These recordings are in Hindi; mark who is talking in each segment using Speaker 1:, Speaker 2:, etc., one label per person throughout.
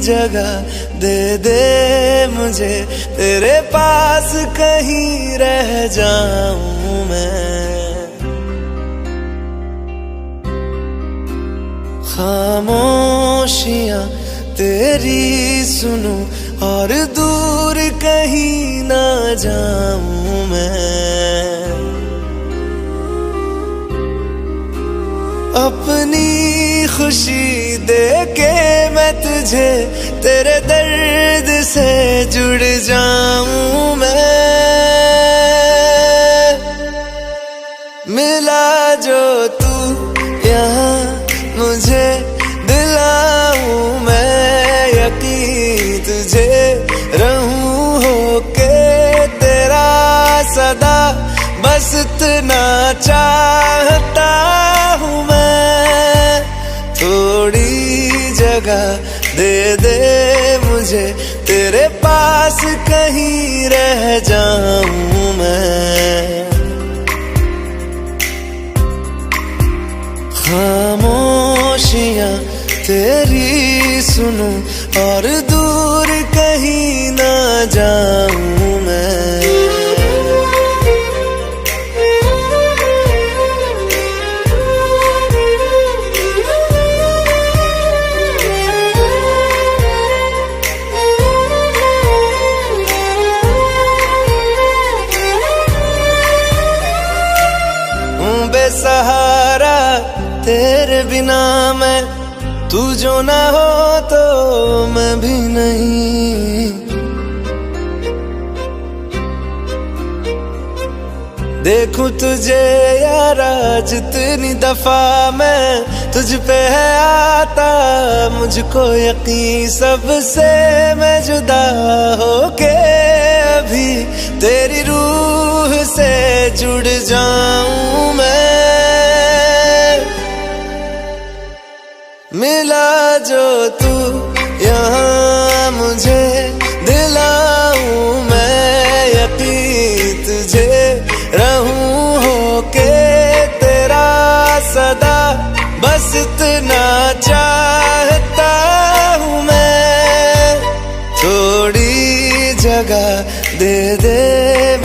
Speaker 1: जगह दे दे मुझे, तेरे पास कहीं रह जाऊं मैं। खामोशियां तेरी सुनूं और दूर कहीं ना जाऊं मैं। अपनी खुशी दे के मैं तुझे, तेरे दर्द से जुड़ जाऊं मैं। मिला जो तू यहाँ मुझे, दिलाऊं मैं यकीन तुझे, रहूं होके तेरा सदा, बस इतना चाहता हूँ मैं। थोड़ी जगह दे दे मुझे, तेरे पास कहीं रह जाऊं मैं। खामोशियां तेरी सुनूं और दूर कहीं ना जाऊं मैं। बेसहारा तेरे बिना मैं, तू जो ना हो तो मैं भी नहीं। देखूं तुझे यारा जितनी दफा मैं, तुझ पे है आता मुझको यकीन, सबसे मैं जुदा होके अभी तेरी रूह से जुड़ जाऊं मैं। मिला जो तू यहाँ मुझे, दिलाऊं मैं यकीन तुझे, रहूं होके तेरा सदा, बस इतना चाहता हूँ मैं। थोड़ी जगह दे दे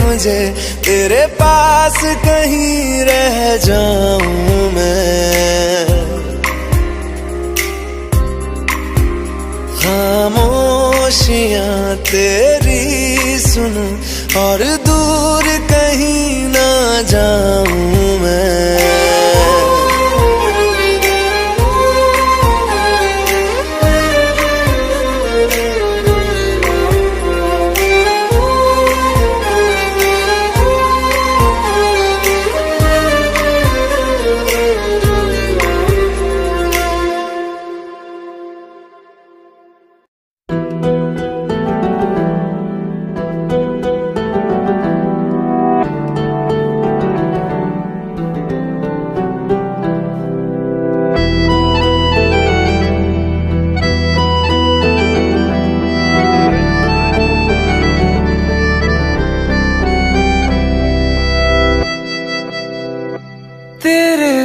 Speaker 1: मुझे, तेरे पास कहीं रह जाऊं मैं। खामोशियां तेरी सुनूं और दूर कहीं ना जाऊं मैं।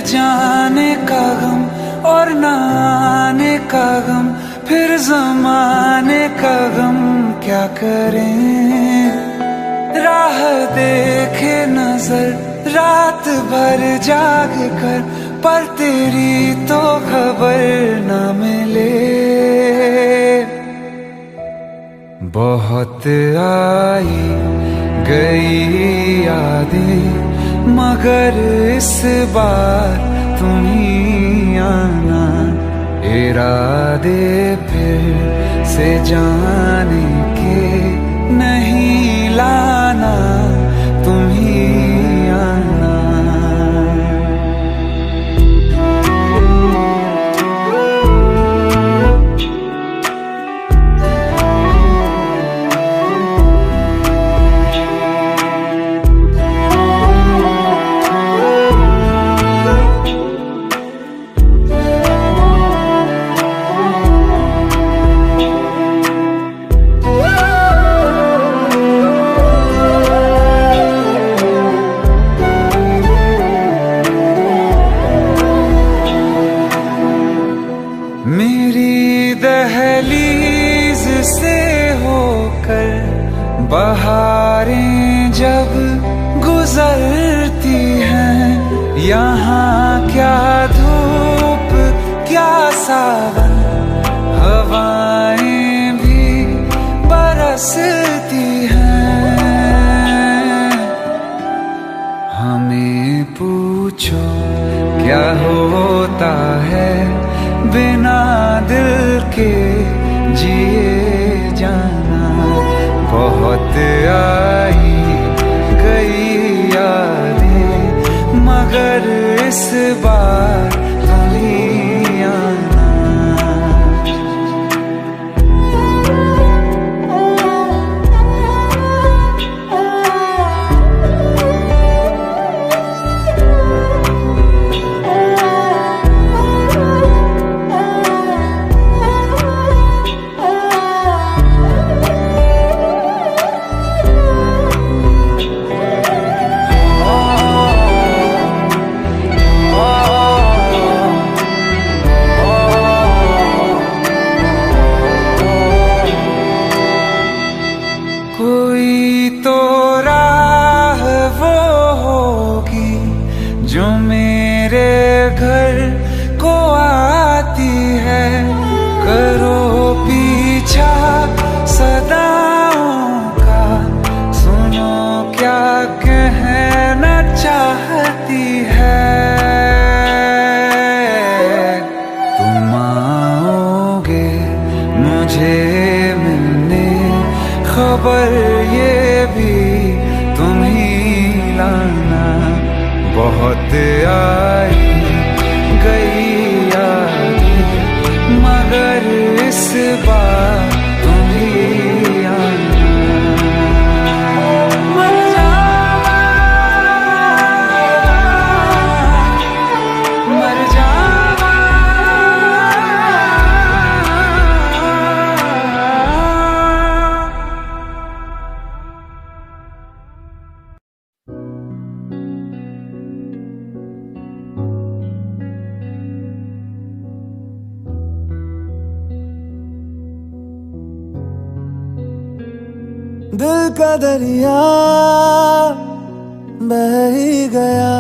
Speaker 2: जाने का गम और न आने का गम, फिर ज़माने का गम क्या करें। राह देखे नजर रात भर जाग कर, पर तेरी तो खबर न मिले। बहुत आई गई यादें, मगर इस बार तुम ही आना। इरादे फिर से जाने के नहीं लाना, तुम ही आना। बहारें जब गुजरती हैं, यहाँ क्या धूप क्या सावन, हवाएं भी बरसती हैं। हमें पूछो क्या होता है बिना दिल के जिए जाना। बहुत आई गई यादें मगर इस बार तुम ही आना। कोई तो राह वो होगी जो मेरे घर को आती है। करो पीछा सदाओं का, सुनो क्या कहना चाहती है। तुम आओगे मुझे मिलने, खबर ये भी तुम ही लाना। बहुत आई गई यादें मगर इस बार तुम ही आना। मर जावा, मर जावा।
Speaker 1: दिल का दरिया बह ही गया,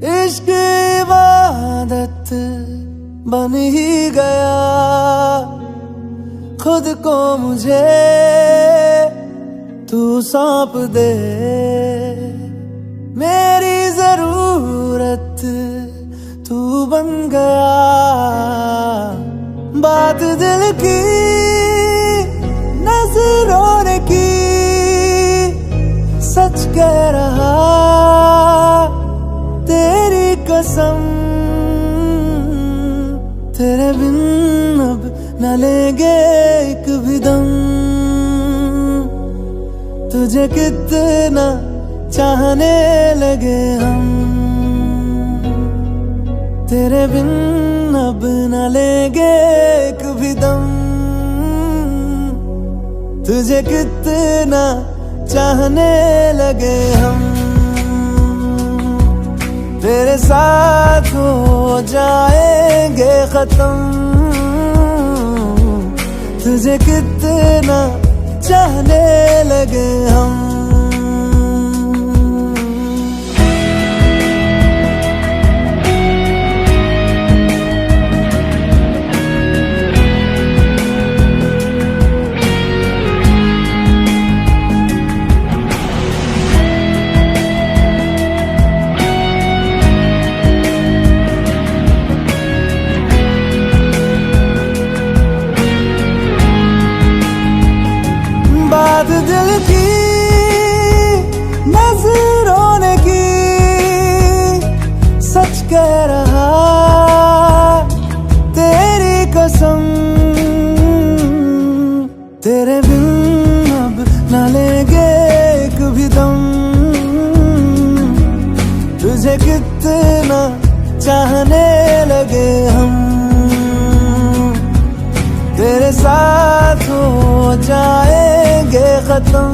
Speaker 1: इश्क इबादत बन ही गया। खुद को मुझे तू सौंप दे, मेरी जरूरत तू बन गया। बात दिल की नजरों ने की, सच कह रहा तेरी कसम। तेरे बिन अब न लेंगे एक भी दम। तुझे कितना चाहने लगे हम, तेरे बिन अब न लेंगे एक भी दम। तुझे कितना चाहने लगे हम, तेरे साथ हो जाएंगे खत्म। तुझे कितना चाहने लगे हम। बात दिल की नजरों ने की, सच कह रहा तेरी कसम। तेरे बिन अब न लेंगे एक भी दम। तुझे कितना चाहने लगे हम, तेरे साथ हो जाएंगे खत्म।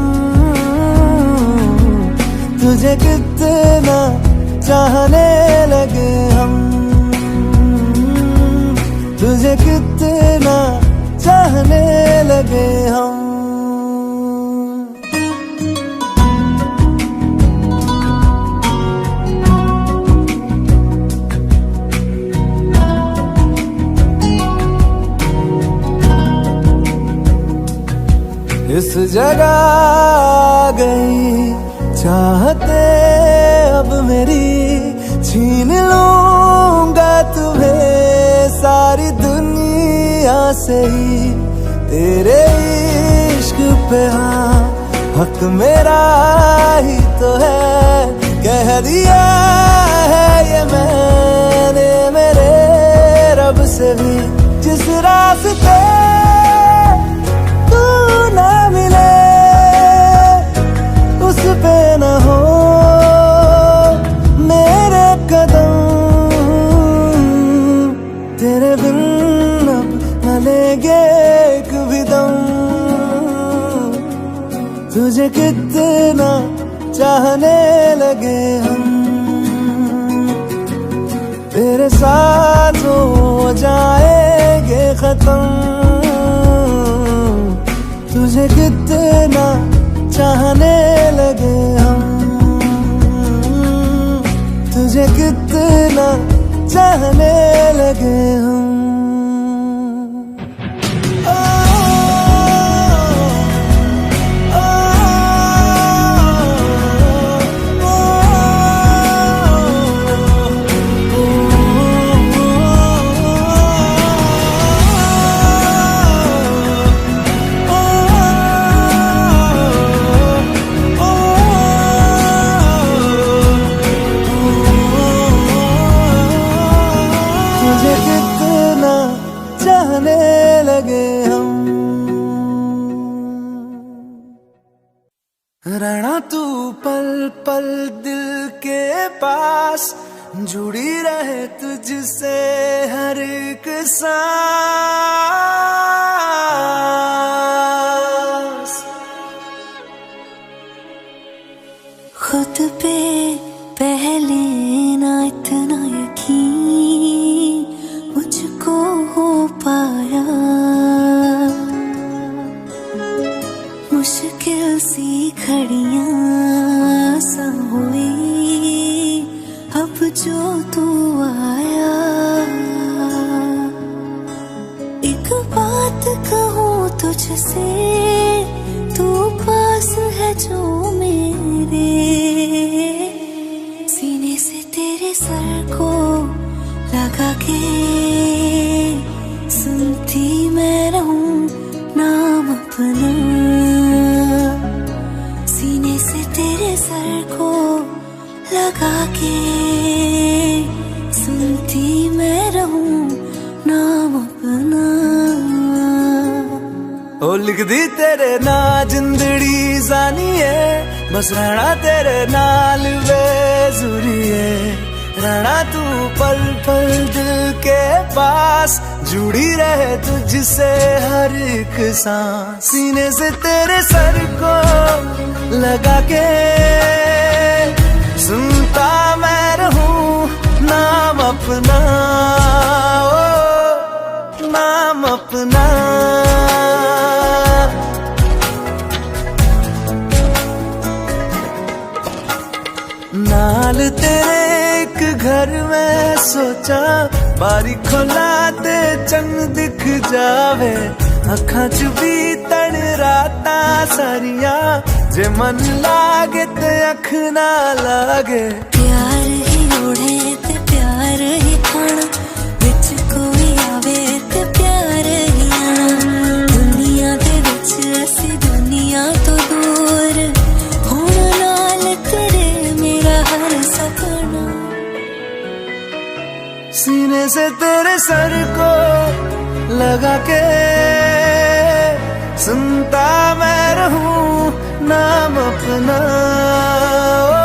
Speaker 1: तुझे कितना चाहने लगे हम, तुझे कितना चाहने लगे हम। इस जगह आ गई चाहते अब मेरी, छीन लूंगा तुम्हें सारी दुनिया से ही। तेरे इश्क पे हाँ हक मेरा ही तो है, कह दिया है ये मैंने मेरे रब से भी। जिस रास्ते तू ना मिले उस पे न हो मेरे कदम, तेरे बिन अब न लेंगे एक भी दम। तुझे कितना चाहने लगे हम, तेरे साथ हो जाएंगे खत्म। तुझे कितना चाहने लगे हम, तुझे कितना चाहने लगे हम। रहना तू पल पल दिल के पास, जुड़ी रहे तुझसे हर एक सांस।
Speaker 3: खुद पे पहले ना इतना यकीन मुझको हो पाया, मुश्किल सी घड़ियां सा हुई अब जो तू आया। एक बात कहूँ तुझसे, तू पास है जो मेरे, सीने से तेरे सर को लगा के सुनती मैं रहूं नाम अपना। सीने से तेरे सर को लगा के सुनती मैं रहूं नाम अपना।
Speaker 1: ओ लिख दी तेरे ना जिंदड़ी जानी है, बस रहना तेरे नाल बेजुरी है। रहना तू पल पल दिल के पास, जुड़ी रहे तुझसे हर एक सांस। सीने से तेरे सर को लगा के सुनता मैं रहूं नाम अपना, ओ नाम अपना। नाल तेरे एक घर में सोचा, बारी खोला ते चंग दिख जावे। अखां च भी तड़ राता सारिया, जे मन लागे ते अख ना लागे।
Speaker 3: प्यार ही ओढ़े ते प्यार ही खाना, विच कोई आवे ते प्यार ही आना। दुनिया दे विच असी दुनिया तो दूर, होण नाल तेरे मेरा हर सपना।
Speaker 1: सीने से तेरे सर को लगा के सुनता मैं रहूं नाम अपना, ओ।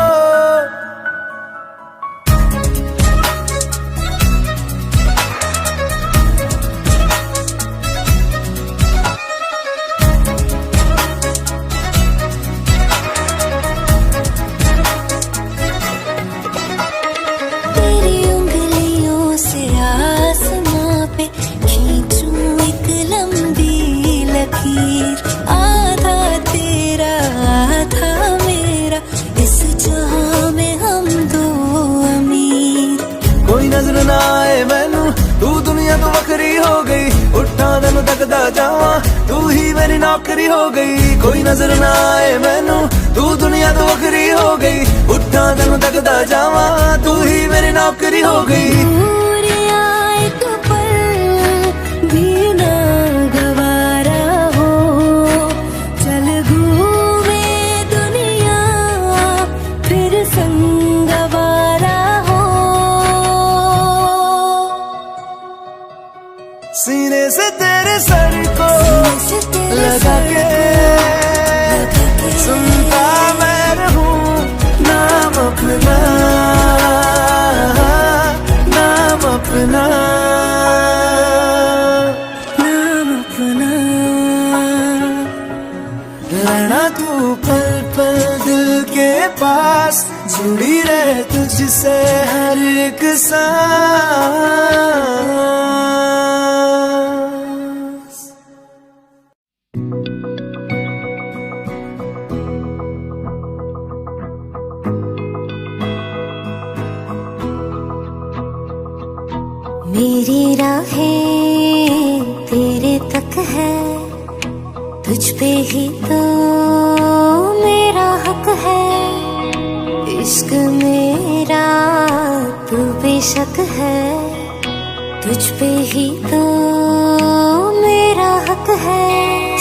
Speaker 3: तेरी उंगलियों से आसमां पे खींचूं एक लंबी लकीर। आधा तेरा आधा मेरा, इस जहां में हम दो अमीर।
Speaker 1: कोई नजर ना आए मैनू, तू दुनिया तो वखरी हो गई। उठ उठा तेनू तकदा जावां, तू ही मेरी नौकरी हो गई, कोई नजर ना आए मैनू, तू दुनिया तो वखरी हो गई। उठा तेनू तकदा जावां, तू ही मेरी नौकरी हो गई।
Speaker 3: दूरियां एक पल भी ना गवारा हो, चल घूमे दुनिया फिर संगवारा हो।
Speaker 1: सीने से तेरे सर को लगा के सुनता मैं रहूं नाम अपना, नाम अपना,
Speaker 3: नाम अपना।
Speaker 1: रहना तू पल पल दिल के पास, जुड़ी रहे तुझसे हर एक सांस।
Speaker 3: मेरी राहें तेरे तक है, तुझ पे ही तो मेरा हक है। इश्क मेरा तू बेशक है, तुझ पे ही तो मेरा हक है।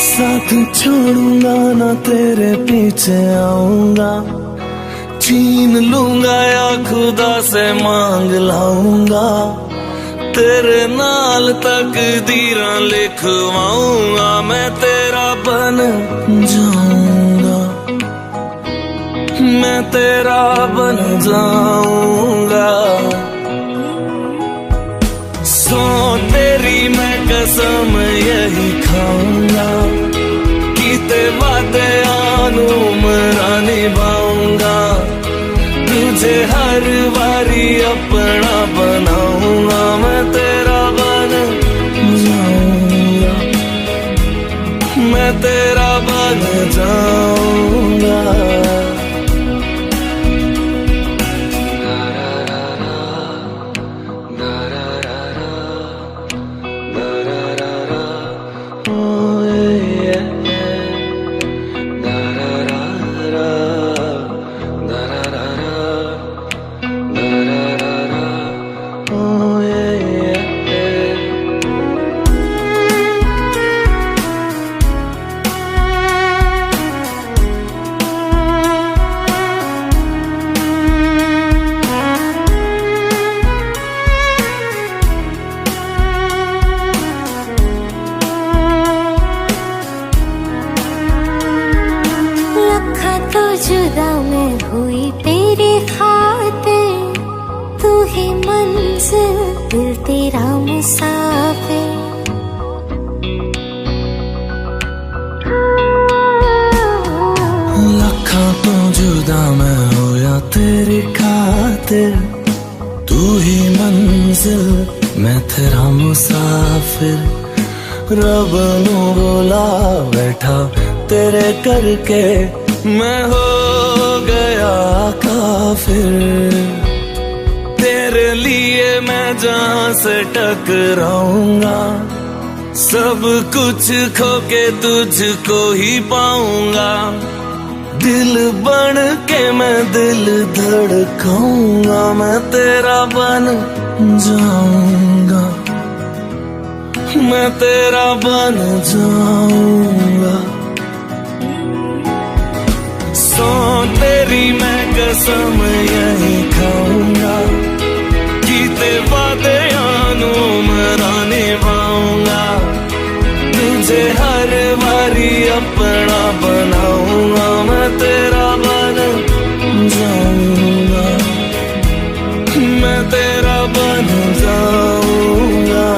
Speaker 1: साथ छोड़ूंगा ना तेरे पीछे आऊंगा, छीन लूंगा या खुदा से मांग लाऊंगा, तेरे नाल तकदीरां लिखवाऊंगा, मैं तेरा बन जाऊंगा, मैं तेरा बन जाऊंगा। सो तेरी मैं कसम यही खाऊंगा, कीते वादे आनू मरा निभाऊंगा, तुझे हर बारी अपना बनाऊंगा, मैं तेरा बन जाऊंगा, मैं तेरा बन जाऊंगा।
Speaker 3: जुदा मैं हुई तेरी खातिर, तू ही मंजिल दिल तेरा मुसाफिर।
Speaker 1: लखा तो जुदा मैं होया तेरी खातिर, तू ही मंजिल मैं तेरा मुसाफिर। रब नू बोला बैठा तेरे करके, मैं हो गया काफिर। तेरे लिए मैं जहां से टकराऊंगा, सब कुछ खो के तुझको ही पाऊंगा। दिल बन के मैं दिल धड़काऊंगा, मैं तेरा बन जाऊंगा, मैं तेरा बन जाऊंगा। सो तेरी मैं कसम यही खाऊंगा, कीते वादे आनू मरा निभाऊंगा, तुझे हर बारी अपना बनाऊंगा, मैं तेरा बन जाऊंगा, मैं तेरा बन जाऊंगा।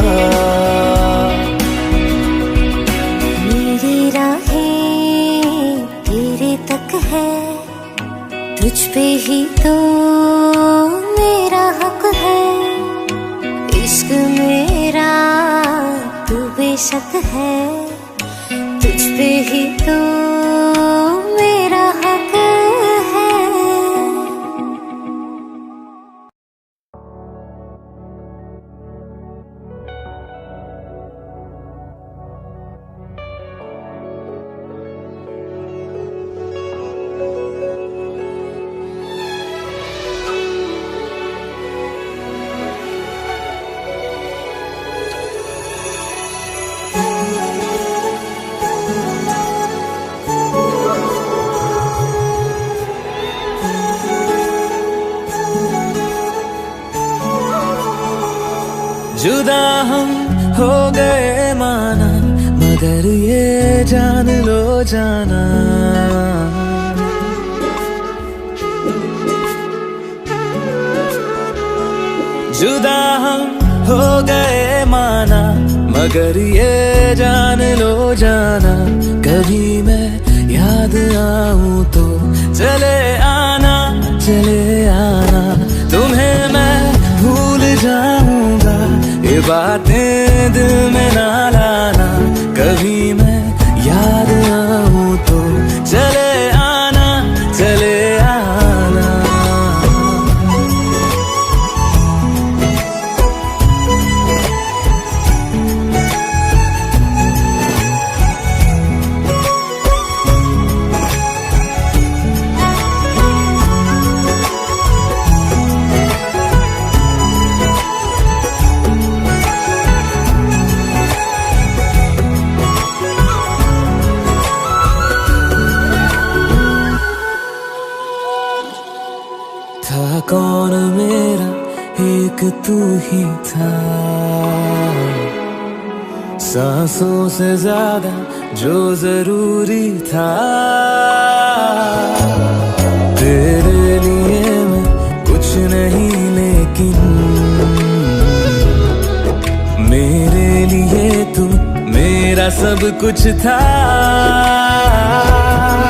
Speaker 3: मेरी राहें तेरे तक है, तुझ पे ही तो मेरा हक है। इश्क मेरा तू बेशक है, तुझ पे ही तो मेरा हक है।
Speaker 1: जुदा हम हो गए माना, मगर ये जान लो जाना, जुदा हम हो गए माना, मगर ये जान लो जाना, कभी मैं याद आऊं तो चले आना, चले आना, तुम्हें मैं भूल जाऊंगा, ये बातें दिल में ना लाना, कभी मैं याद आऊं तो चले आना, चले आना। था कौन मेरा एक तू ही था, सांसों से ज्यादा जो जरूरी था, तेरे लिए मैं कुछ नहीं लेकिन मेरे लिए तू मेरा सब कुछ था,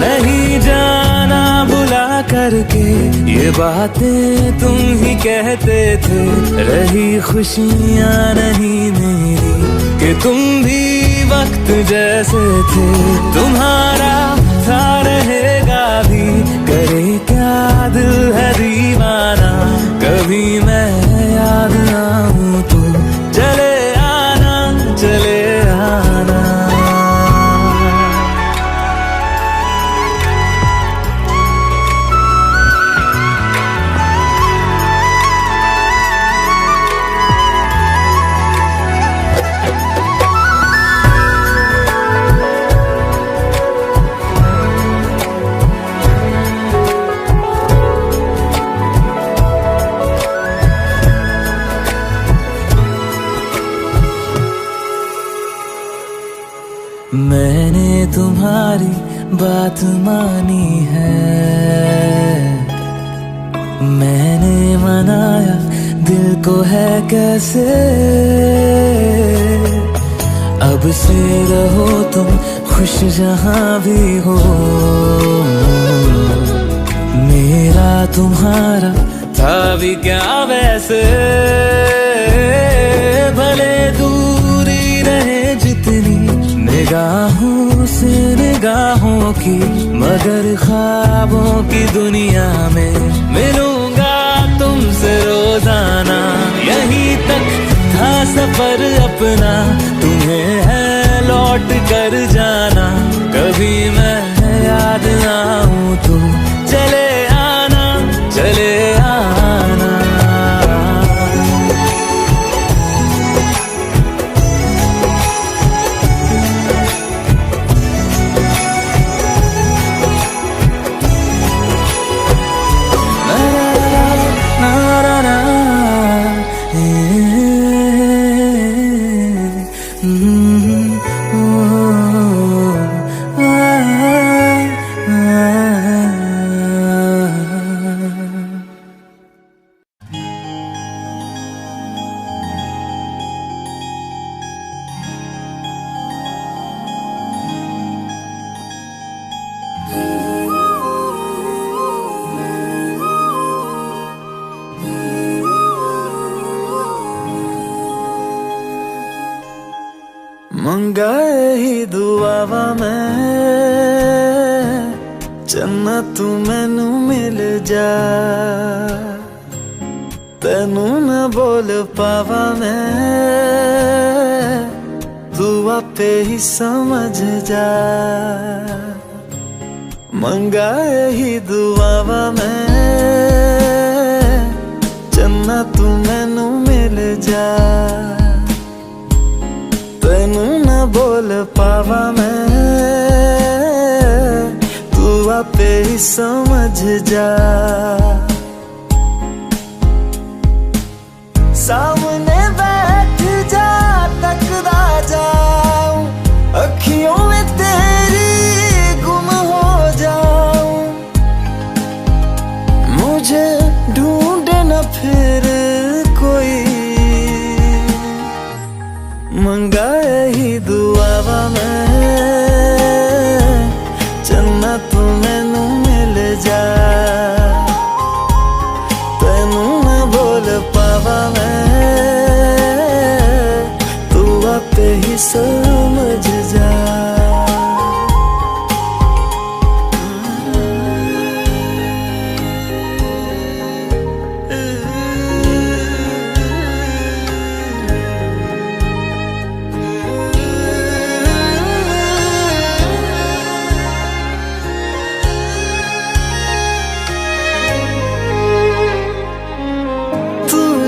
Speaker 1: नहीं जाना बुला करके ये बातें तुम ही कहते थे, रही खुशियाँ नहीं मेरी कि तुम भी वक्त जैसे थे, तुम्हारा था रहेगा भी, करे क्या दिल है दीवाना, कभी मैं याद आऊं तो चले आना, चले आना। मैंने तुम्हारी बात मानी है, मैंने मनाया दिल को है कैसे, अब से रहो तुम खुश जहां भी हो, मेरा तुम्हारा था भी क्या वैसे, भले दूरी रहे जितनी निगाहों से निगाहों की, मगर ख्वाबों की दुनिया में मिलूंगा तुमसे रोजाना, यहीं तक था सफर अपना, तुम्हें है लौट कर जाना, कभी मैं याद आऊं तो चले आना, चले आना। मंगाए ही दुआवा मैं जन्नत तू मैनू मिल जा, तेनू न बोल पावा मैं, तू आपे ही समझ जा, मंगाए ही दुआवा मैं जन्नत तू मैनू मिल जा, तेनू न बोल पावा मैं, तू आपे ही समझ जा, सामने बैठ मंगा ही दुआवा मैं चन्ना तू मैनू मिल जा तेनू ना बोल पावा मैं तू आपे ही समझ जा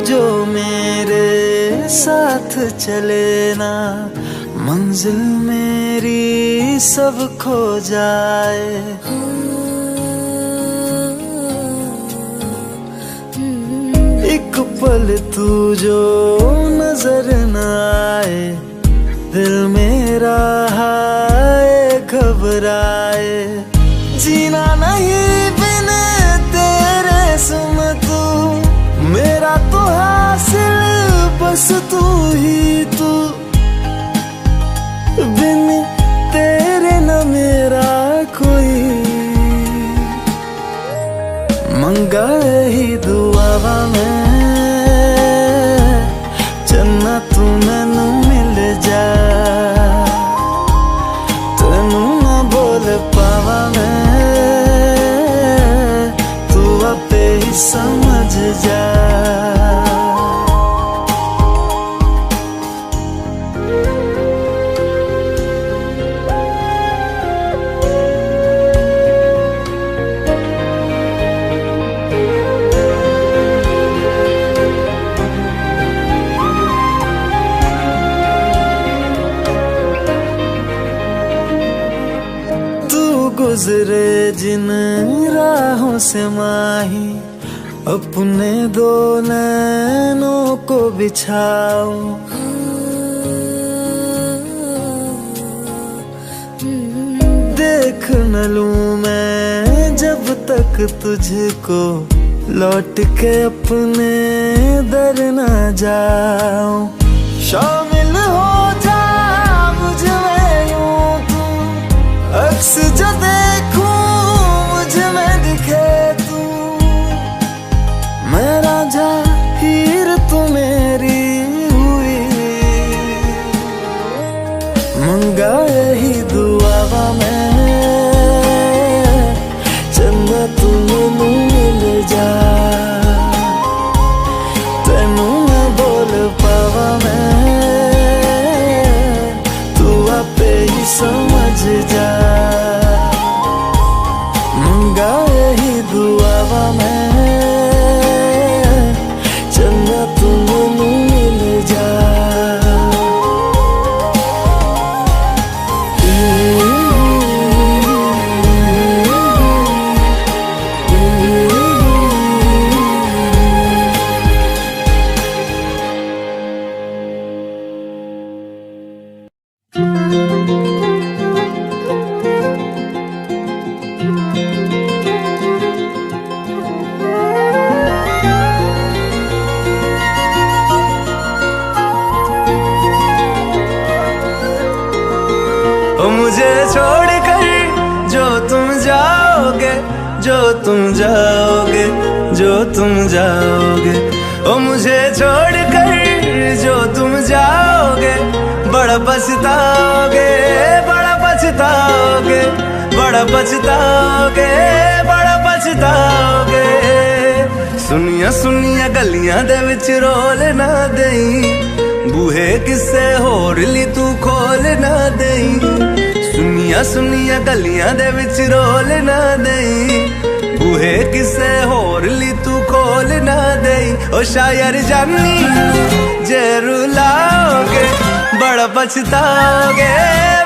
Speaker 1: जो मेरे साथ चले ना मंजिल मेरी सब खो जाए एक पल तू जो नजर न आए दिल मेरा हाय घबराए जीना नहीं बिन तेरे सुन तू मेरा तो हासिल बस तू ही तू बिन तेरे न मेरा कोई मंगा ही दुआवा मैं चन्ना तू मैनू मिल जा तेनू ना बोल पावा मैं तू आपे ही समझ जा गुजरे जिन राहों से माही अपने दो नैनों को बिछाओ देख न लूं मैं जब तक तुझको लौट के अपने दर न जाऊं शामिल हो जा मुझ में यूं तू अक्स जो देखूं मुझ में दिखे तू मैं राजा हीर तू मेरी हुई मंगा यही दुआवा मैं चन्ना तू मैनू मिल जा तेनू ना बोल पावा मैं तू आपे ही समझ जा मंगा यही दुआवा मैं चन्ना तू मैनू मिल जा मुझे छोड़कर जो तुम जाओगे जो तुम जाओगे जो तुम जाओगे ओ मुझे छोड़कर जो तुम जाओगे बड़ा पछताओगे बड़ा पछताओगे बड़ा पछताओगे बड़ा पछताओगे सुनिया सुनिया गलियां दे विच रोल ना देई बूहे किसे होर ली तू खोल ना देई सुनिया सुनिया गलियां दे विच रोल ना देई बूहे किसे होर ली तू खोल ना देई ओ शायर जानी जे रुलाओगे बड़ा पछताओगे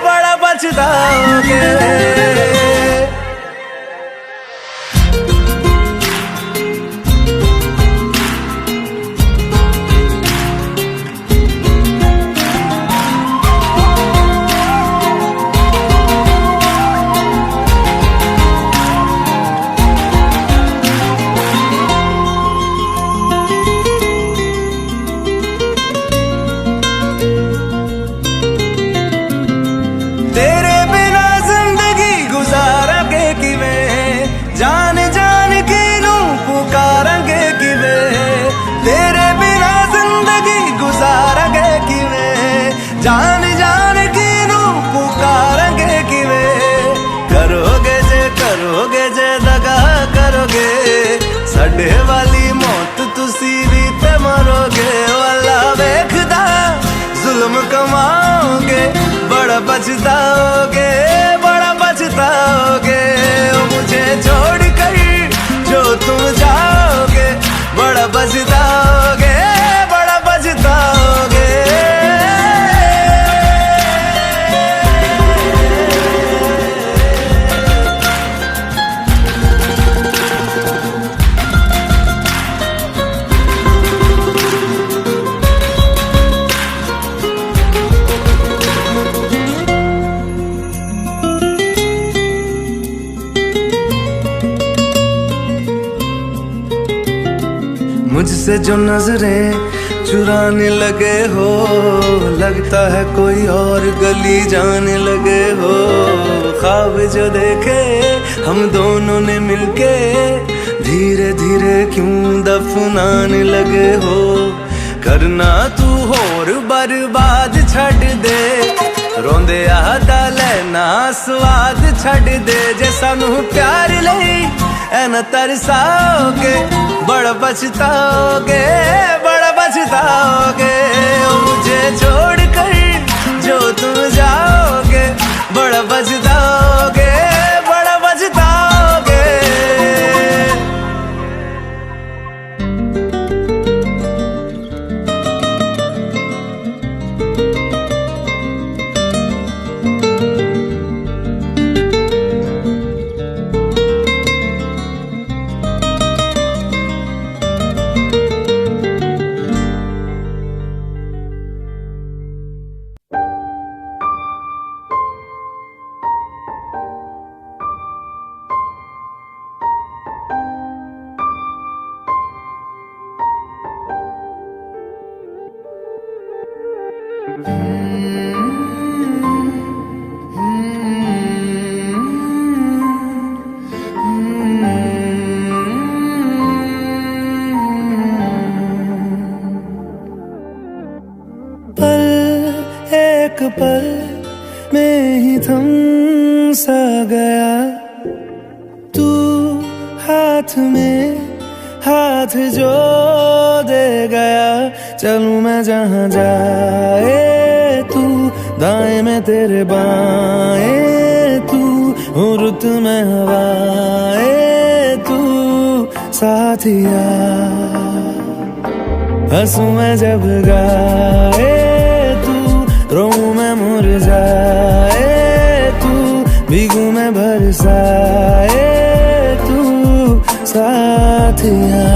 Speaker 1: बड़ा पछताओगे बड़ा पछताओगे, बड़ा पछताओगे। ओ मुझे छोड़ कर जो तुम जाओगे, बड़ा पछताओगे, बड़ा पछताओगे। मुझसे जो नजरें चुराने लगे हो, लगता है कोई और गली जाने लगे हो। ख्वाब जो देखे हम दोनों ने मिलके, धीरे धीरे क्यों दफनाने लगे हो। करना तू होर बर्बाद छड़ दे, रोंदे आदा लेना स्वाद छड़ दे। जे सानू प्यार लई ऐना तरसाओगे, बड़ा पछताओगे, बड़ा पछताओगे। ओ मुझे छोड़ कर जो तुम जाओगे, बड़ा पछताओगे, बड़ा पछताओगे। एक पल में ही थम सा गया, तू हाथ में हाथ जो दे गया। चलूं मैं जहां जाए तू, दाएं में तेरे बाएं तू, रुत में हवाएं तू साथिया। हंसूं मैं जब गाए तू, रोऊं मैं मुरझाए तू, भीगूं मैं बरसाए तू साथिया।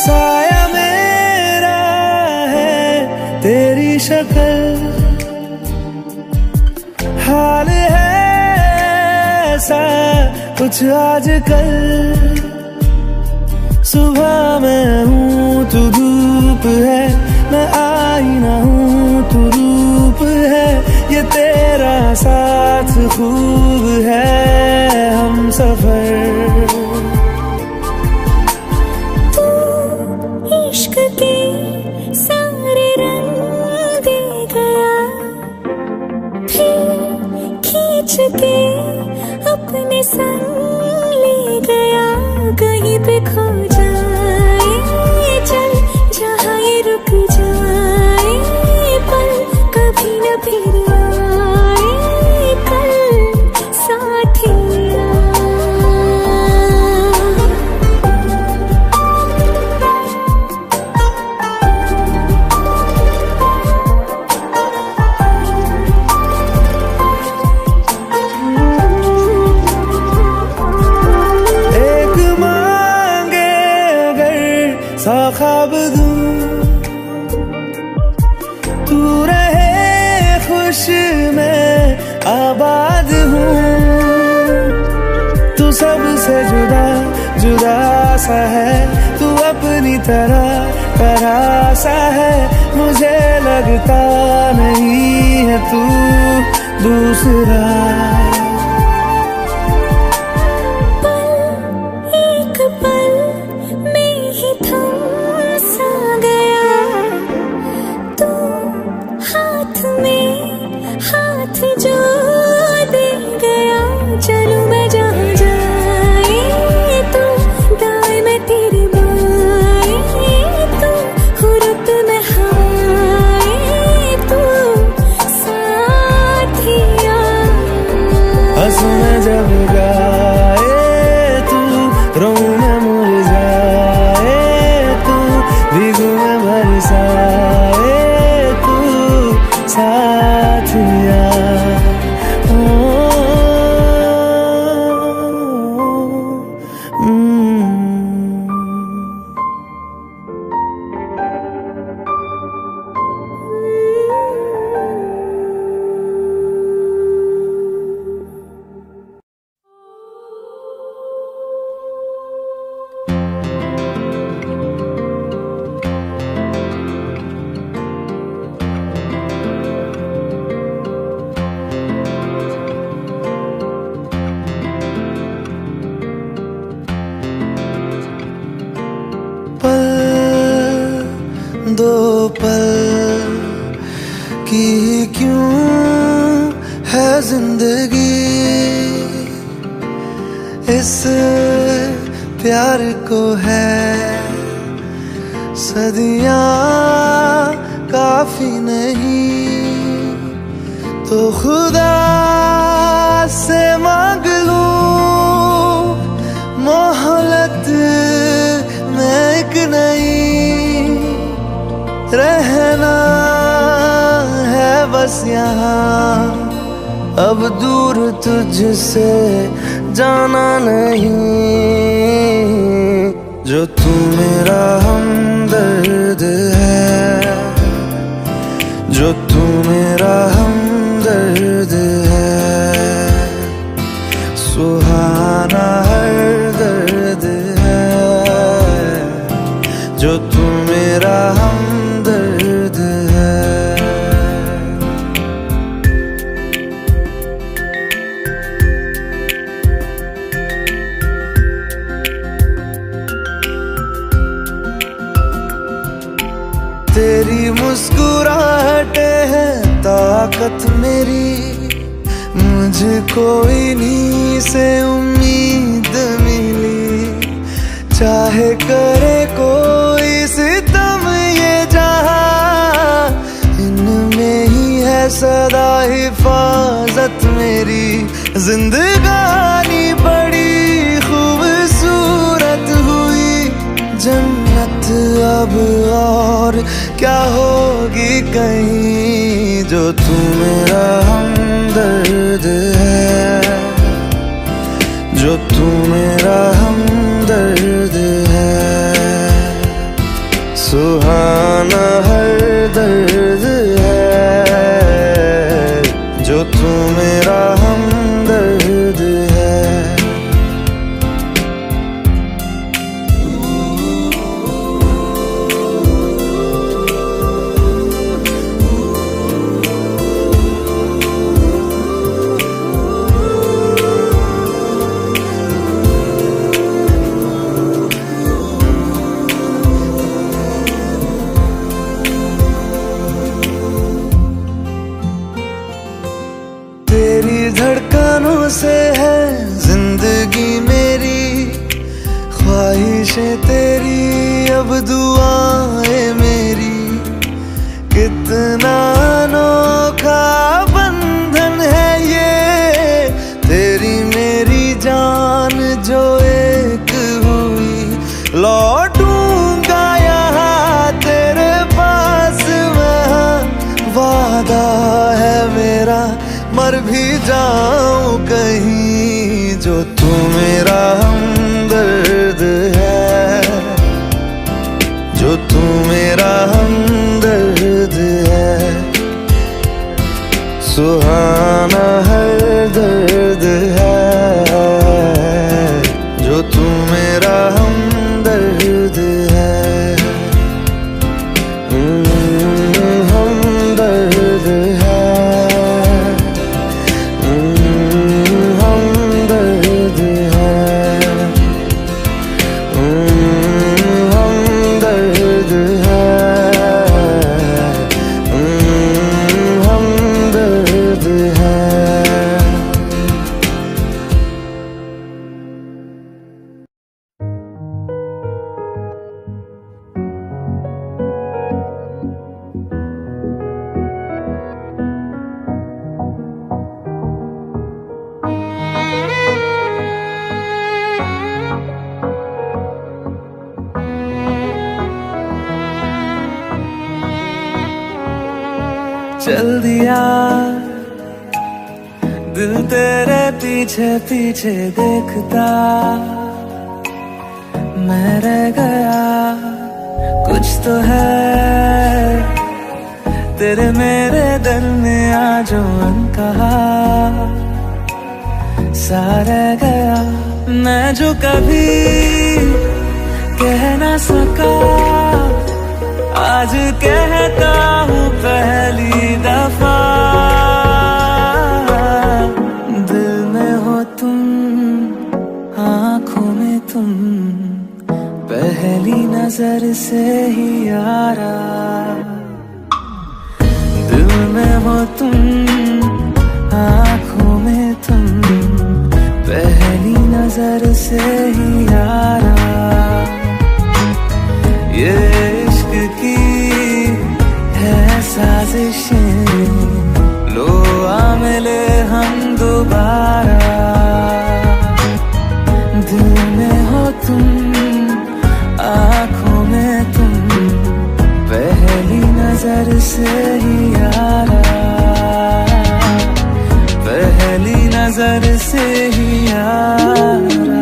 Speaker 1: साया मेरा है तेरी शक्ल, हाल है ऐसा कुछ आजकल। सुबह मैं हूँ तू धूप है, मैं आईना हूँ तू रूप है। ये तेरा साथ खूब है हम सफर।
Speaker 3: इश्क के सारे रंग दे गया, फिर खींच के अपने संग ले गया। कहीं पे खो जाए चल, जहाँ ये रुक जाए पल, कभी न फिर आए कल साथिया।
Speaker 1: सा ख्वाब दूं, तू रहे खुश मैं आबाद हूँ। तू सबसे जुदा जुदा सा है, तू अपनी तरह सा है। मुझे लगता नहीं है तू दूसरा।
Speaker 3: हाथ में
Speaker 1: की क्यों है जिंदगी, इस प्यार को है सदियां काफी नहीं, तो खुदा से मांग लूं मोहलत में एक नहीं, रहना है बस यहाँ, अब दूर तुझसे जाना नहीं, जो तू मेरा हमदर्द है, जो तू मेरा हमदर्द है, सुहाना हर दर्द है, जो तू मेरा हमदर्द है। तेरी मुस्कुराहटे है ताकत मेरी, मुझको इन्हीं से उम्मीद मिली, चाहे करे कोई सितम ये जहां, इनमें ही है सदा हिफाजत मेरी, जिंदगानी बड़ी खूबसूरत हुई, जन्नत अब और क्या होगी कहीं, जो तू मेरा हमदर्द है, जो तू मेरा हमदर्द है, सुहाना हर दर्द है, जो तू मेरा हमदर्द है। तेरी धड़कनों से है जिंदगी मेरी, ख्वाहिशें तेरी अब दुआएं मेरी, कितना अनोखा बंधन है ये, तेरी मेरी जान जो एक हुई, लौटूंगा यहाँ तेरे पास मैं, वादा है मेरा मर भी जाऊं कहीं, जो तू मेरा हमदर्द है, जो तू मेरा हमदर्द है, सुहाना हर दर्द है, जो तू मेरा हमदर्द है, हमदर्द है, हमदर्द है, हमदर्द है, हमदर्द है। चल दिया दिल तेरे पीछे पीछे देखता, मैं रह गया कुछ तो है तेरे मेरे दरमियां जो अनकहा, सा रह गया मैं जो कभी कह ना सका, आज कहता हूँ पहली दफा, दिल में हो तुम, आँखों में तुम, पहली नजर से ही यारा, दिल में हो तुम, आँखों में तुम, पहली नजर से ही यारा। ये इश्क की है साजिशें, लो आ मिले हम दोबारा। दिल में हो तुम, आँखों में तुम, पहली नजर से ही यारा, पहली नजर से ही यारा।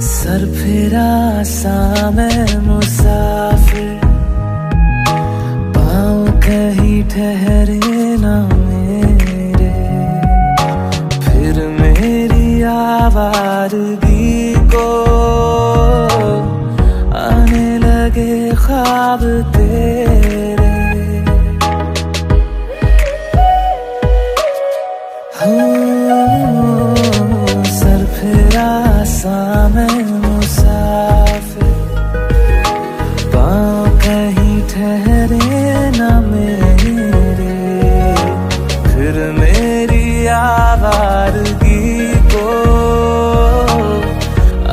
Speaker 1: सर फिरा सा मैं मुसाफिर, पाँव कहीं ठहरे ना मेरे, फिर मेरी आवारगी को आने लगे ख्वाब तेरे। सर फिरा सा मैं मुसाफिर, पाँव कहीं ठहरे न मेरे, फिर मेरी आवारगी को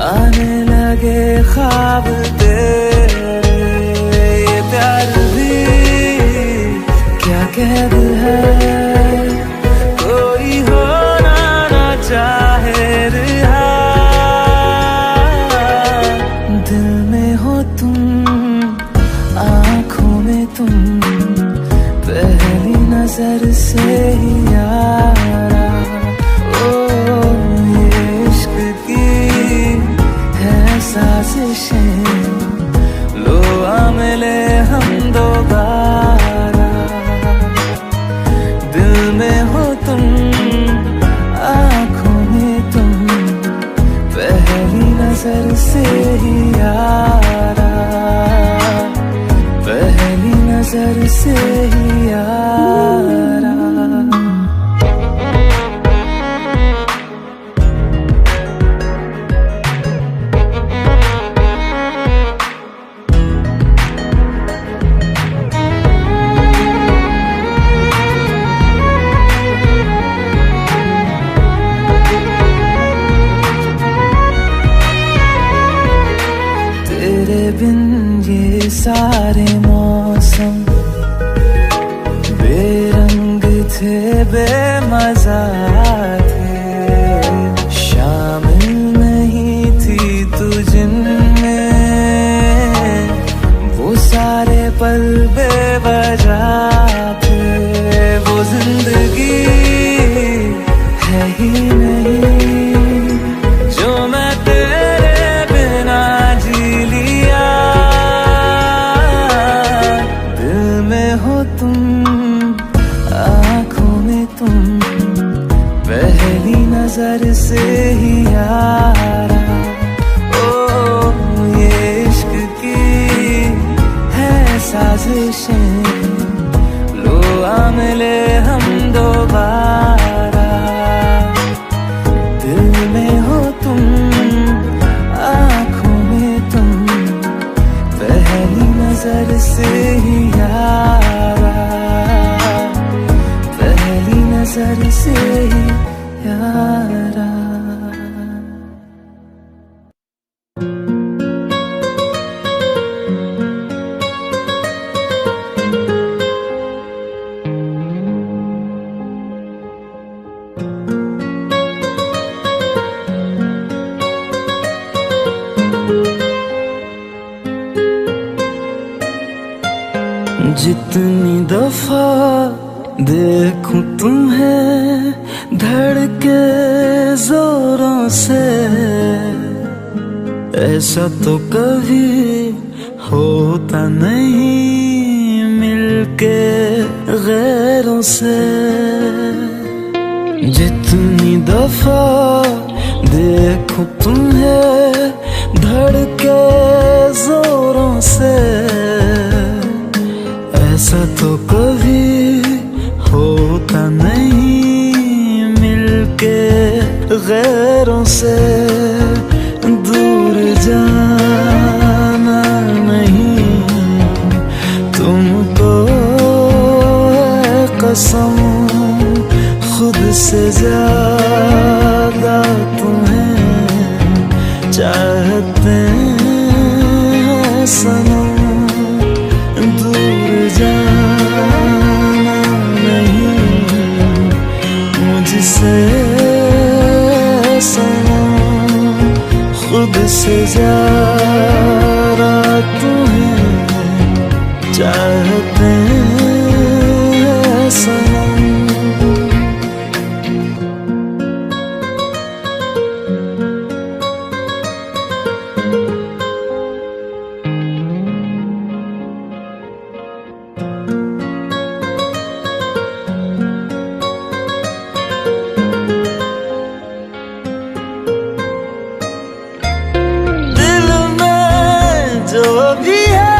Speaker 1: आने लगे ख्वाब तेरे। ये प्यार भी क्या कैद है, कोई होना ना चाहे रिहा। दिल में हो तुम, आँखों में तुम, पहली नजर से ही यारा। ओ ये इश्क की है साजिशें, लो आ मिले हम दोबारा। दिल में हो तुम, आँखों में तुम, पहली नजर से ही यारा, पहली नजर से ही यारा। तेरे बिन ये सारे मौसम बेरंग थे, बेमजा थे, शामिल नहीं थी तू जिनमें, वो सारे पल बेवजह थे। वो जिंदगी है ही नहीं जो मैं तेरे बिना जी लिया। दिल में हो तुम, आँखों में तुम, पहली नजर से ही यारा। ओ ये इश्क की है साजिशें, लो आ मिले हम दोबारा। दिल में हो तुम, आँखों में तुम, पहली नजर से ही यारा, पहली नजर से ही यारा। जितनी दफा देखूं तुम्हें धड़के जोरों से, ऐसा तो कभी होता नहीं मिलके गैरों से। जितनी दफा देखूं तुम्हें धड़के जोरों से, ऐसा तो कभी होता नहीं मिलके गैरों से। दूर जाना नहीं तुमको है कसम, खुद से ज्यादा तुम्हें चाहते हैं सनम। दूर जाना नहीं मुझसे सनम, खुद से ज्यादा तुम्हें चाहते हैं सनम। जो भी है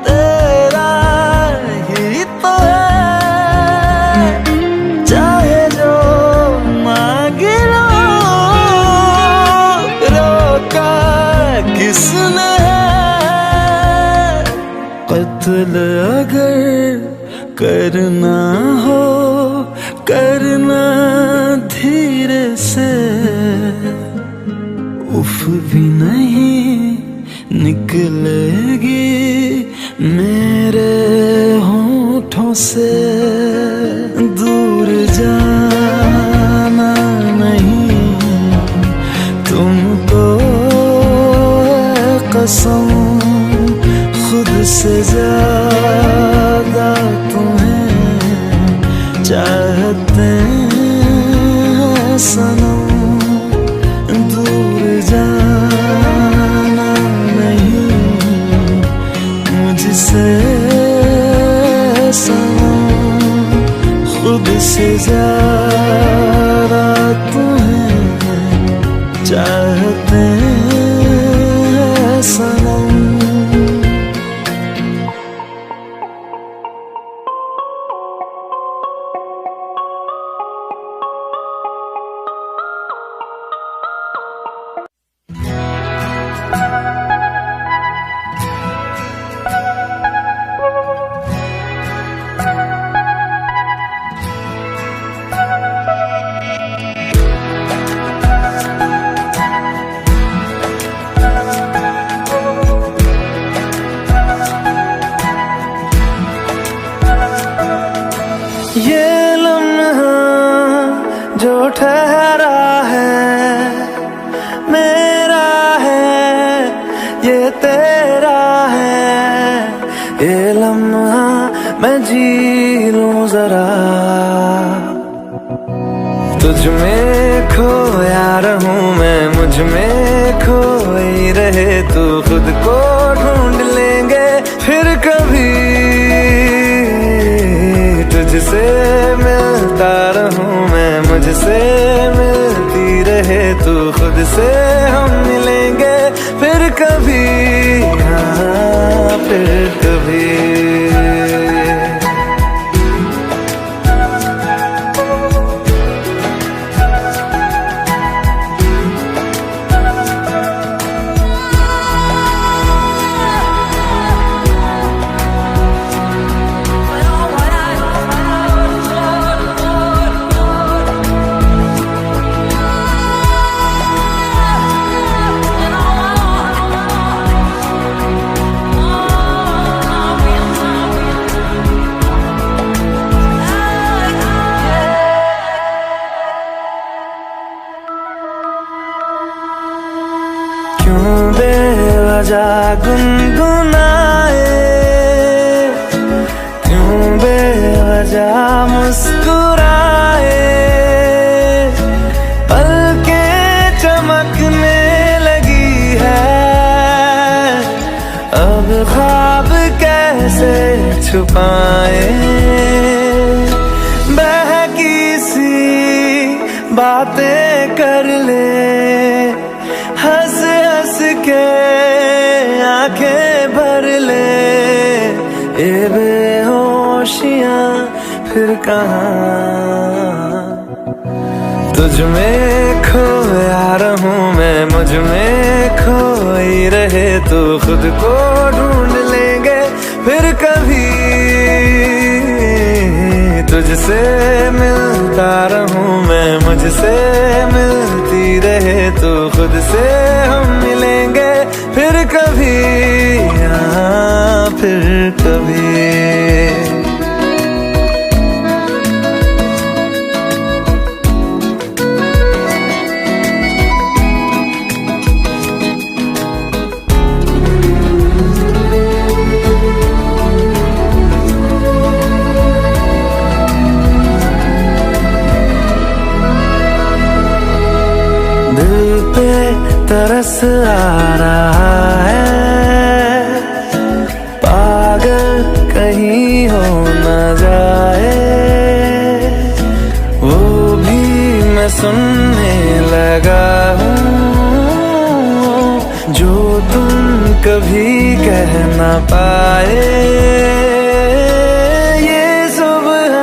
Speaker 1: तेरा ही तो है, चाहे जो मांग लो, रोका किसने है। कत्ल अगर करना हो करना धीरे से, उफ भी नहीं निकलेगी मेरे होठों से। दूर जाना नहीं तुमको है कसम, खुद से ज्यादा तुम्हें चाहते हैं सनम। दूर जाना नहीं मुझसे सनम, खुद से ज्यादा तुम्हें चाहते हैं सनम। ये लम्हा जो ठहरा है मेरा है, ये तेरा है। ये लम्हा मैं जी लूं जरा, तुझ में खोया रहूं मैं, मुझ में खोई रहे तू। खुद को ढूंढ लेंगे फिर कभी, तुझसे मिलता रहूं मैं, मुझसे मिलती रहे तू। खुद से हम मिलेंगे फिर कभी, हाँ फिर कभी। क्यों बेवजह गुनगुनाए, क्यों बेवजह मुस्कुराए। पलकें चमकने लगी है, अब ख्वाब कैसे छुपाए। बहकी सी बातें कर ले, हंस हंस के आंखें भर ले, ये बेहोशियां फिर कहाँ। तुझ में खोया रहूं मैं, मुझ में खोई रहे तू, खुद को ढूंढ लेंगे फिर कभी। तुझसे मिलता रहूं मैं, मुझसे मिलती रहे तू, खुद से हम मिलेंगे फिर कभी, हाँ फिर कभी। दिल पे तरस आ रहा है, पागल कहीं हो न जाए, वो भी मैं सुनने लगा हूँ, जो तुम कभी कह न पाए। ये सुबह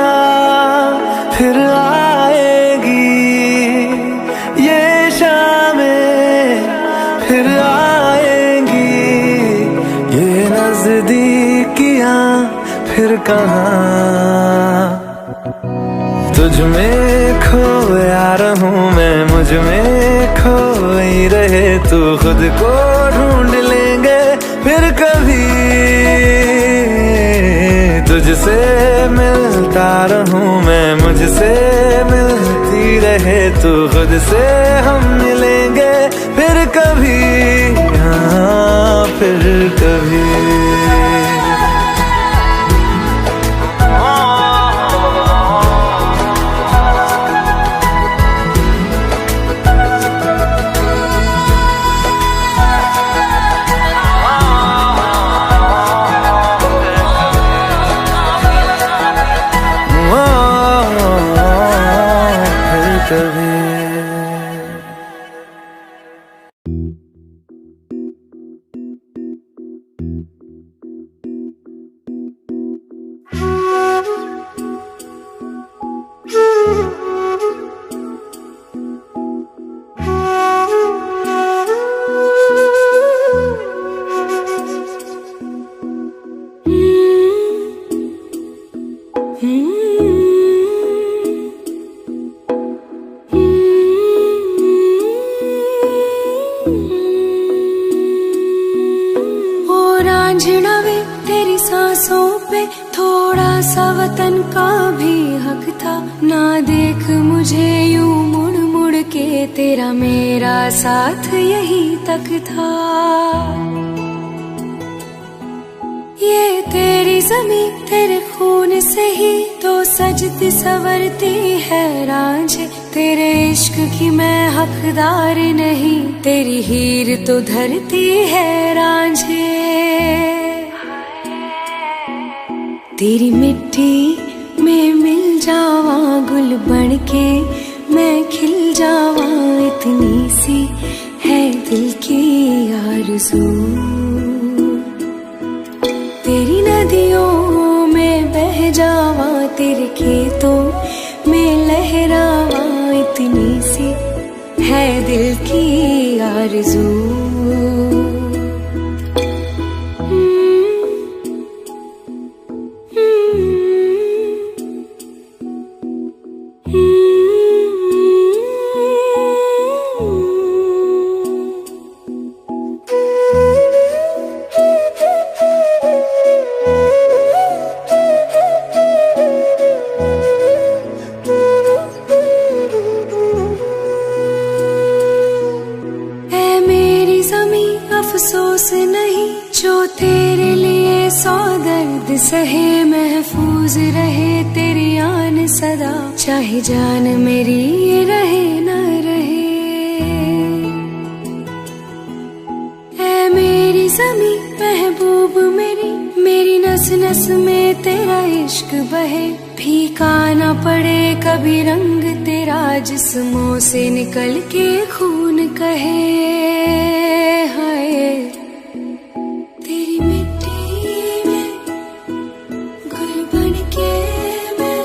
Speaker 1: फिर आएगी, ये फिर आएंगी, ये नजदीकियां फिर कहाँ। तुझ में खोया रहूं मैं, मुझ में खोई रहे तू, खुद को ढूंढ लेंगे फिर कभी। तुझसे मिलता रहूं मैं, मुझसे मिलती रहे तू, खुद से हम मिलेंगे फिर कभी, हाँ फिर कभी।
Speaker 3: तेरी सांसों पे थोड़ा सा वतन का भी हक था, ना देख मुझे यूं मुड़ मुड़ के, तेरा मेरा साथ यही तक था। ये तेरी ज़मीं तेरे खून से ही तो सजती संवरती है रांझे, तेरे इश्क की मैं हकदार नहीं, तेरी हीर तो धरती है रांझे। तेरी मिट्टी में मिल जावा गुल बन के, मैं खिल जावा, इतनी सी है दिल की आरज़ू। तेरी नदियों में बह जावा, तेरे खेतों में लहरावा, इतनी सी है दिल की आरज़ू। अफसोस नहीं जो तेरे लिए सौ दर्द सहे, महफूज रहे तेरी आन सदा, चाहे जान मेरी रहे न रहे। ऐ मेरी ज़मीं महबूब मेरी, मेरी नस नस में तेरा इश्क इश्क बहे फीका ना पड़े कभी रंग तेरा जिस्मों से निकल के खून कहे हाय तेरी मिट्टी में गुल बन के मैं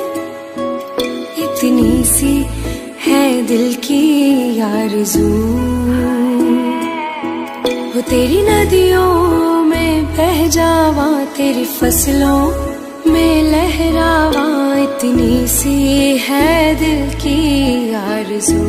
Speaker 3: इतनी सी है दिल की आरज़ू वो तेरी नदियों में बह जावा तेरी फसलों में लहरावा इतनी सी है दिल की आरज़ू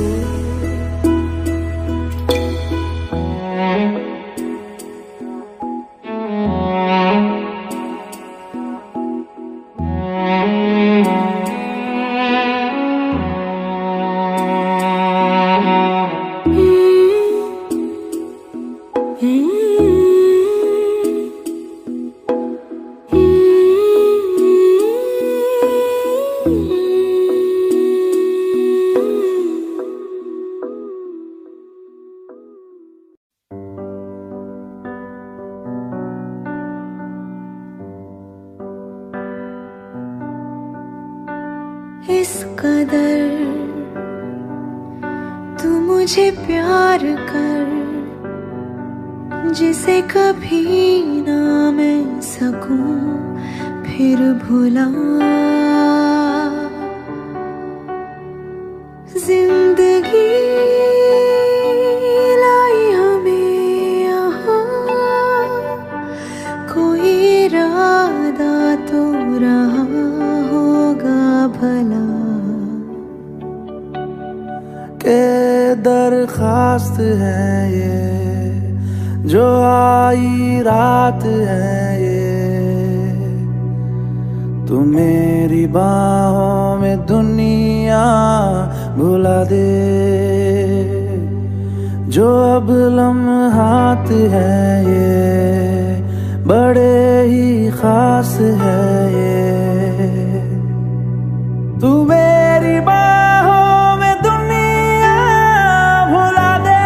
Speaker 3: इस कदर तू मुझे प्यार कर जिसे कभी ना मैं सकूं फिर भुला जिंदगी लाई हमें यहाँ कोई इरादा तो रहा होगा भला
Speaker 1: के दरखास्त है ये जो आई रात है ये तू मेरी बाहों में दुनिया भुला दे जो अब लम्हात है ये बड़े ही खास है ये तू मेरी बाहों में दुनिया भुला दे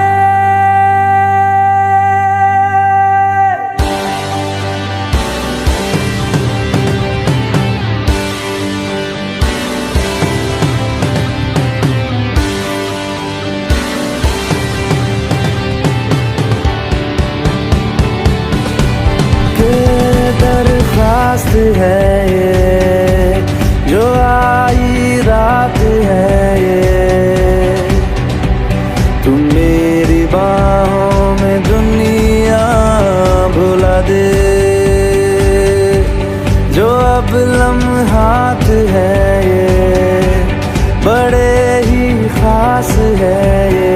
Speaker 1: दरखास्त है ये जो आई रात है ये तू मेरी बाहों में दुनिया भुला दे जो अब लम्हात है ये बड़े ही खास है ये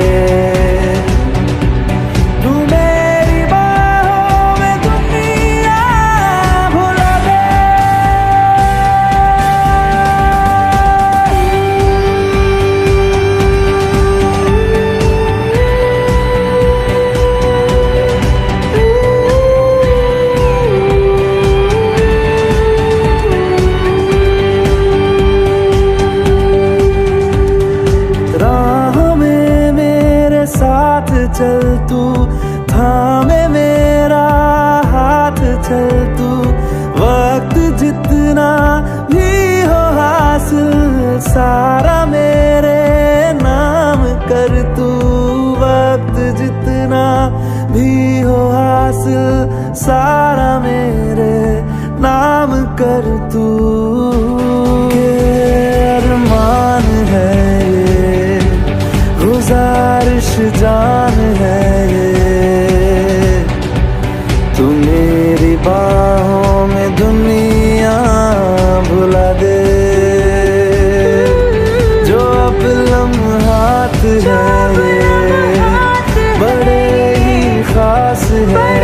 Speaker 1: चल तू थामे मेरा हाथ चल तू वक्त जितना भी हो हासिल सारा मेरे नाम कर तू वक्त जितना भी हो हासिल सारा मेरे नाम कर तू अरमान है ये गुजारिश जान है ये तू मेरी बाहों में दुनिया भुला दे जो अब लम्हात है ये बड़े ही खास है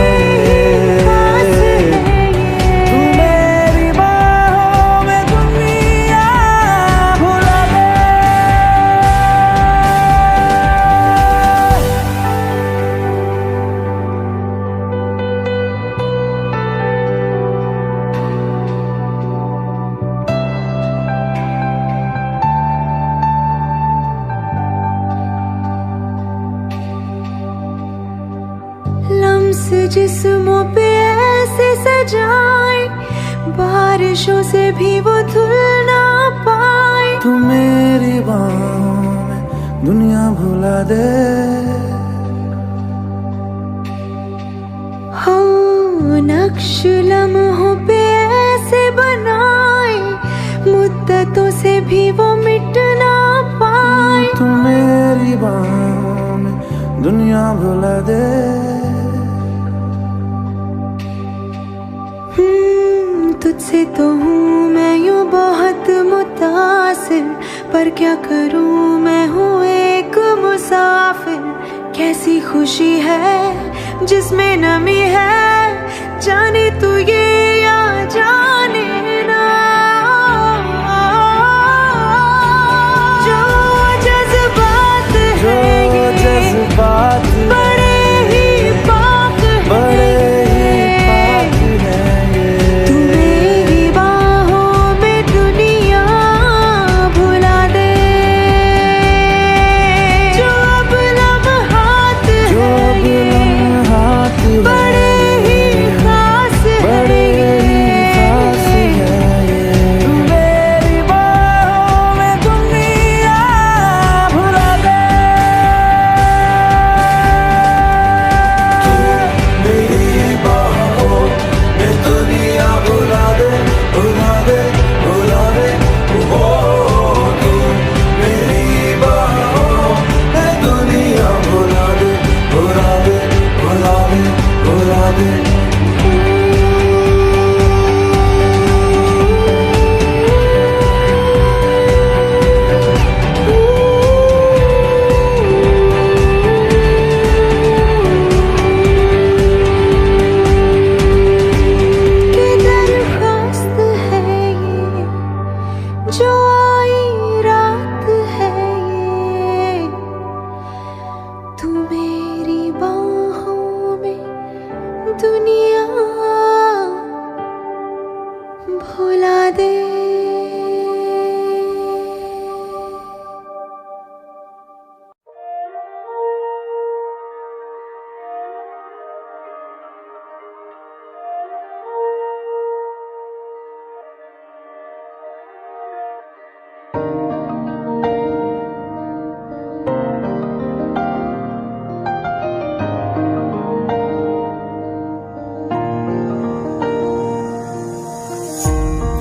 Speaker 3: जिस्मों पे ऐसे सजाए बारिशों से भी वो धुल ना पाए।
Speaker 1: तू मेरी बाहों में दुनिया भुला दे।
Speaker 3: हम नक्श लम्हों पे ऐसे बनाए, मुद्दतों से भी वो मिट ना पाए।
Speaker 1: तू मेरी बाहों में दुनिया भुला दे।
Speaker 3: तुझसे तो हूँ मैं यूं बहुत मुतासिर, पर क्या करूँ मैं हूँ एक मुसाफिर। कैसी खुशी है जिसमें नमी है, जाने तू ये या जाने ना। जो जज्बात है ये बड़े ही पाक है। तू मेरी बाहों में दुनिया भुला दे। जो अब लम्हात है ये बड़े ही खास है।
Speaker 1: तू मेरी बाहों में दुनिया भुला दे। मेरी बाहों में दुनिया भुला दे, भुला दे, भुला दे। ओ तू मेरी बाहों में दुनिया भुला दे, भुला दे, भुला दे, भुला दे।
Speaker 3: कि दरख्वास्त है ये जो आई रात है ये। तू मेरी बाहों में दुनिया भुला दे।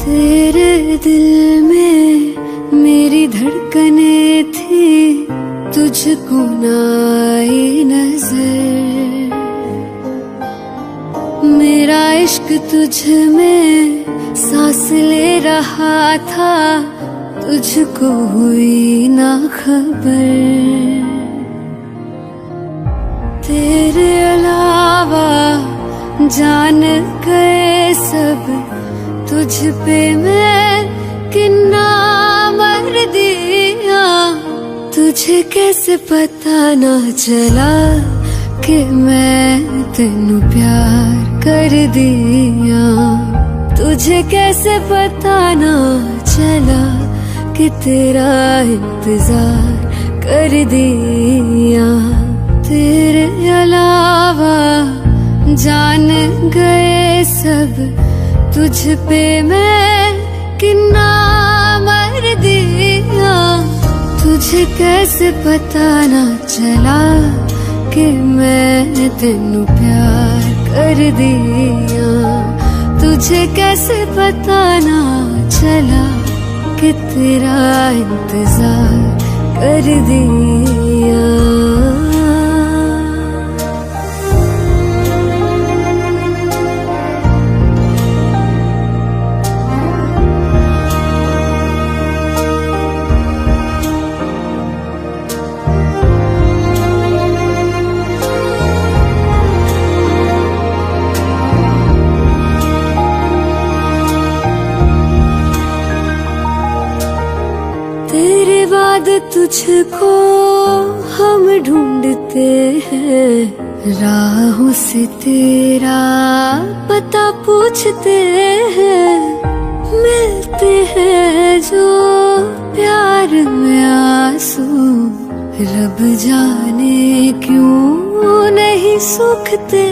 Speaker 3: तेरे दिल में मेरी धड़कनें थी, तुझको ना आई नजर। मेरा इश्क तुझ में सांस ले रहा था, तुझको हुई ना खबर। तेरे अलावा जान गए सब, तुझ पे मैं किन्ना मर दिया। तुझे कैसे पता ना चला कि मैं तेनू प्यार कर दिया। तुझे कैसे पता ना चला कि तेरा इंतजार कर दिया। तेरे अलावा जान गए सब, तुझ पे मैं किन्ना मर दिया। तुझे कैसे पता ना चला कि मैं तेनू प्यार कर दिया। तुझे कैसे पता ना चला कि तेरा इंतजार कर दिया। तेरे बाद तुझको हम ढूंढते हैं, राहों से तेरा पता पूछते हैं। मिलते हैं जो प्यार में आंसू, रब जाने क्यों नहीं सूखते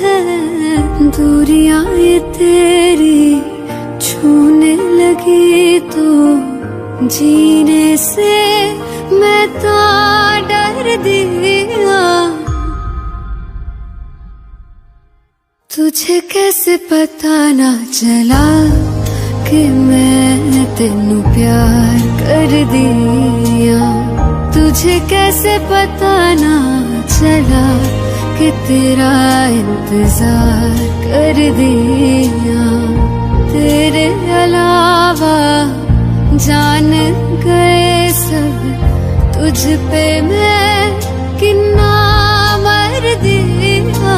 Speaker 3: हैं। दूरियां ये तेरी छूने लगी तो जीने से मैं तो डर दिया। तुझे कैसे पता ना चला कि मैं तेनू प्यार कर दिया। तुझे कैसे पता ना चला कि तेरा इंतजार कर दिया। तेरे अलावा जान गए सब तुझ पे मैं कितना मर दिया।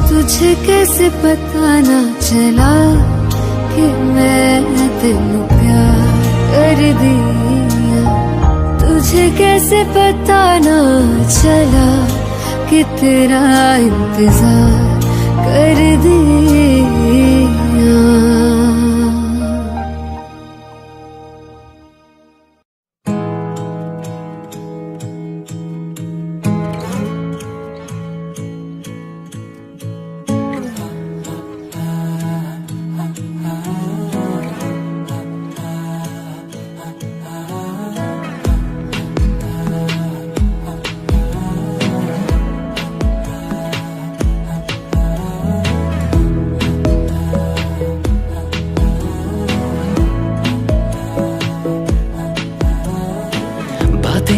Speaker 3: तुझे कैसे पता ना चला कि मैं तेनू प्यार कर दिया। तुझे कैसे पता ना चला कि तेरा इंतजार कर दिया।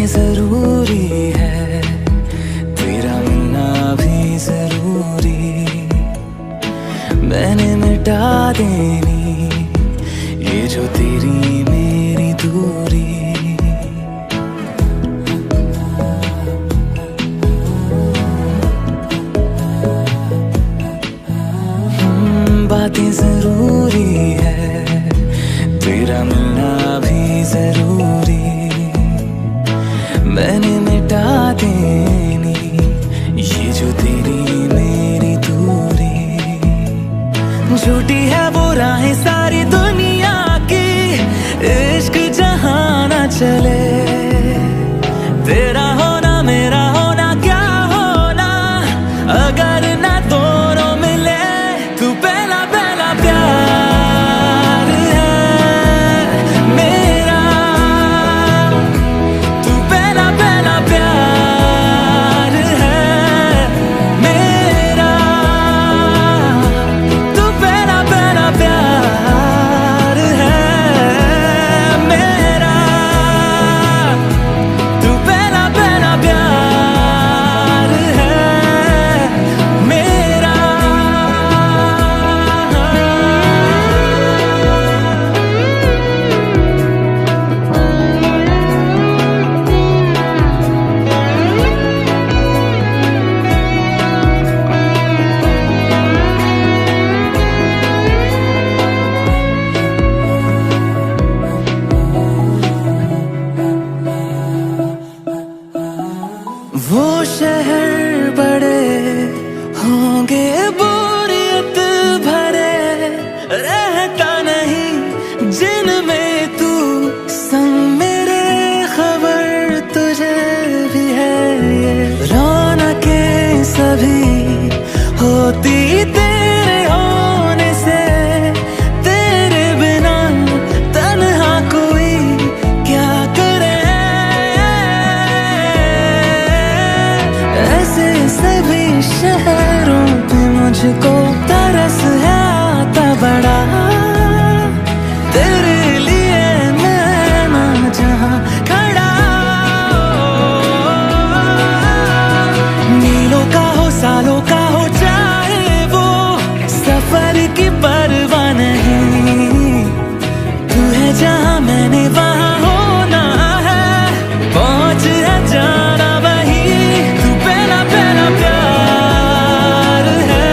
Speaker 1: जरूरी है, तेरा मिलना भी जरूरी। मैंने मिटा देनी ये जो तेरी मेरी दूरी। बातें जरूरी है, तेरा मिलना भी जरूरी। मैंने मिटा देनी ये जो तेरी मेरी दूरी। झूठी है वो राहें सारी दुनिया की, इश्क जहां ना चले। तेरा होना मेरा होना क्या होना, अगर ना दोनों मिले। तू पहला पहला प्यार है मेरा, तू पहला पहला प्यार है मेरा। तू पहला पहला प्यार है मेरा, तू पहला पहला प्यार है मेरा। वो शहर बड़े होंगे बोरियत भरे, रहता नहीं जिनमें तू संग मेरे। खबर तुझे भी है ये रौनकें सभी होती तेरे होने से। तेरे बिना तन्हा कोई क्या करे, ऐसे सभी शहरों पे मुझको तरस है आता बड़ा। तेरे लिए मैं ना जहां खड़ा, मीलों का हो सालों का हो चाहे वो, सफर की परवाह नहीं। तू है जहां मैंने वहां होना है, पहुंच है जाना वही। तू पहला पहला प्यार है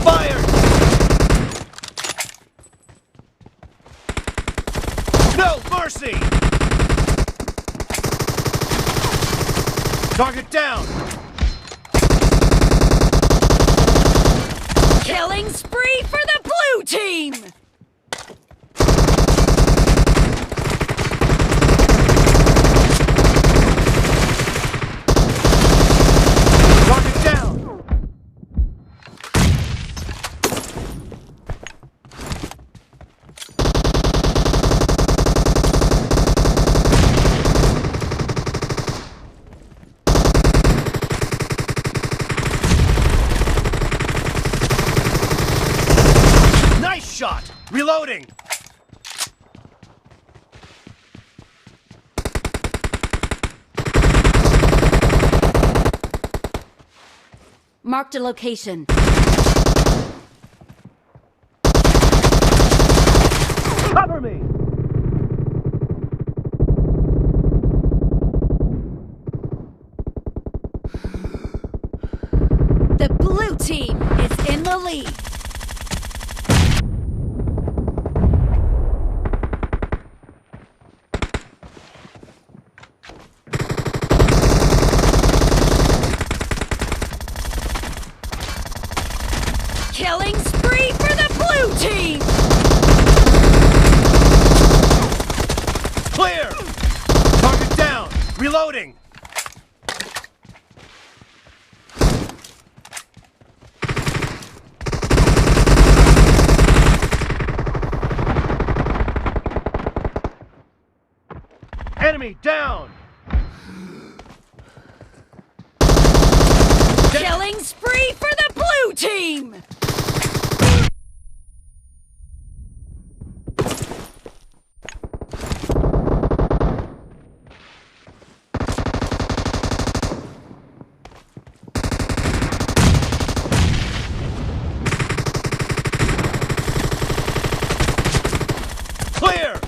Speaker 4: Expired! No mercy! Target down!
Speaker 5: Killing spree for the blue team!
Speaker 4: Target down! Nice shot! Reloading!
Speaker 5: Marked a location.
Speaker 4: Cover me!
Speaker 5: The blue team is in the lead. Killing spree for the blue team!
Speaker 4: Clear! Target down! Reloading! Enemy down!
Speaker 5: Killing spree for the blue team!
Speaker 4: Clear!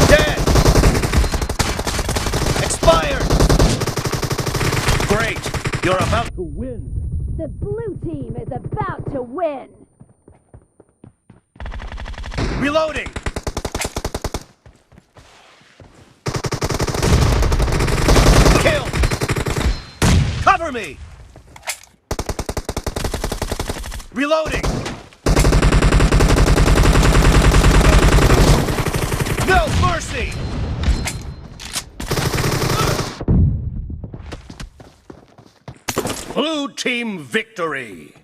Speaker 4: Dead! Expired! Great! You're about to win!
Speaker 5: The blue team is about to win!
Speaker 4: Reloading! Kill! Cover me! Reloading! No mercy! Blue team victory!